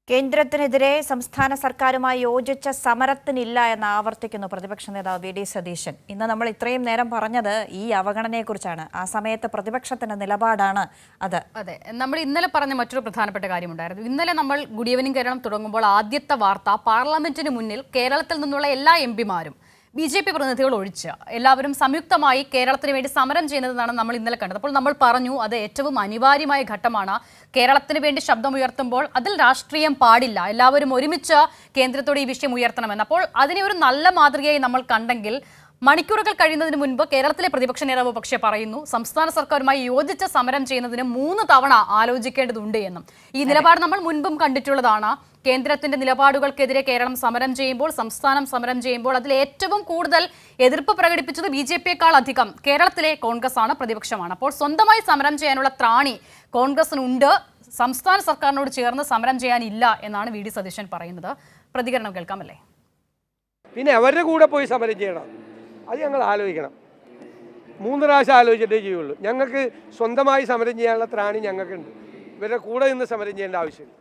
കേന്ദ്രത്തിനെതിരെ സംസ്ഥാന സർക്കാരുമായി യോജിച്ച സമരത്തിനില്ല എന്ന് ആവർത്തിക്കുന്നു പ്രതിപക്ഷ നേതാവ് വി ഡി സതീശൻ. ഇന്ന് നമ്മൾ ഇത്രയും നേരം പറഞ്ഞത് ഈ അവഗണനയെക്കുറിച്ചാണ്. ആ സമയത്ത് പ്രതിപക്ഷത്തിന്റെ നിലപാടാണ് അത്. അതെ, നമ്മൾ ഇന്നലെ പറഞ്ഞ മറ്റൊരു പ്രധാനപ്പെട്ട കാര്യമുണ്ടായിരുന്നു. ഇന്നലെ നമ്മൾ ഗുഡ് ഈവനിംഗ് കേരളം തുടങ്ങുമ്പോൾ ആദ്യത്തെ വാർത്ത പാർലമെന്റിന് മുന്നിൽ കേരളത്തിൽ നിന്നുള്ള എല്ലാ എംപിമാരും BJP പ്രതിനിധികൾ ഒഴിച്ച് എല്ലാവരും സംയുക്തമായി കേരളത്തിന് വേണ്ടി സമരം ചെയ്യുന്നതാണ് നമ്മൾ ഇന്നലെ കണ്ടത്. അപ്പോൾ നമ്മൾ പറഞ്ഞു അത് ഏറ്റവും അനിവാര്യമായ ഘട്ടമാണ്. കേരളത്തിന് വേണ്ടി ശബ്ദമുയർത്തുമ്പോൾ അതിൽ രാഷ്ട്രീയം പാടില്ല, എല്ലാവരും ഒരുമിച്ച് കേന്ദ്രത്തോട് ഈ വിഷയം ഉയർത്തണമെന്ന്. അപ്പോൾ അതിനെ ഒരു നല്ല മാതൃകയായി നമ്മൾ കണ്ടെങ്കിൽ മണിക്കൂറുകൾ കഴിയുന്നതിന് മുൻപ് കേരളത്തിലെ പ്രതിപക്ഷ നേതാവ് പക്ഷേ പറയുന്നു സംസ്ഥാന സർക്കാരുമായി യോജിച്ച സമരം ചെയ്യുന്നതിന് 3 തവണ ആലോചിക്കേണ്ടതുണ്ട് എന്നും. ഈ നിലപാട് നമ്മൾ മുൻപും കണ്ടിട്ടുള്ളതാണ്. കേന്ദ്രത്തിന്റെ നിലപാടുകൾക്കെതിരെ കേരളം സമരം ചെയ്യുമ്പോൾ, സംസ്ഥാനം സമരം ചെയ്യുമ്പോൾ അതിൽ ഏറ്റവും കൂടുതൽ എതിർപ്പ് പ്രകടിപ്പിച്ചത് BJPയേക്കാൾ അധികം കേരളത്തിലെ കോൺഗ്രസ് ആണ്, പ്രതിപക്ഷമാണ്. അപ്പോൾ സ്വന്തമായി സമരം ചെയ്യാനുള്ള ത്രാണി കോൺഗ്രസിനുണ്ട്, സംസ്ഥാന സർക്കാരിനോട് ചേർന്ന് സമരം ചെയ്യാനില്ല എന്നാണ് വി ഡി സതീശൻ പറയുന്നത്. പ്രതികരണം കേൾക്കാമല്ലേ? പിന്നെ അവരുടെ കൂടെ പോയി സമരം ചെയ്യണം, അത് ഞങ്ങൾ ആലോചിക്കണം. 3 പ്രാവശ്യം ആലോചിച്ചിട്ടേ ചെയ്യുള്ളൂ. ഞങ്ങൾക്ക് സ്വന്തമായി സമരം ചെയ്യാനുള്ള ത്രാണി ഞങ്ങൾക്കുണ്ട്. ഇവരുടെ കൂടെ നിന്ന് സമരം ചെയ്യേണ്ട ആവശ്യമില്ല.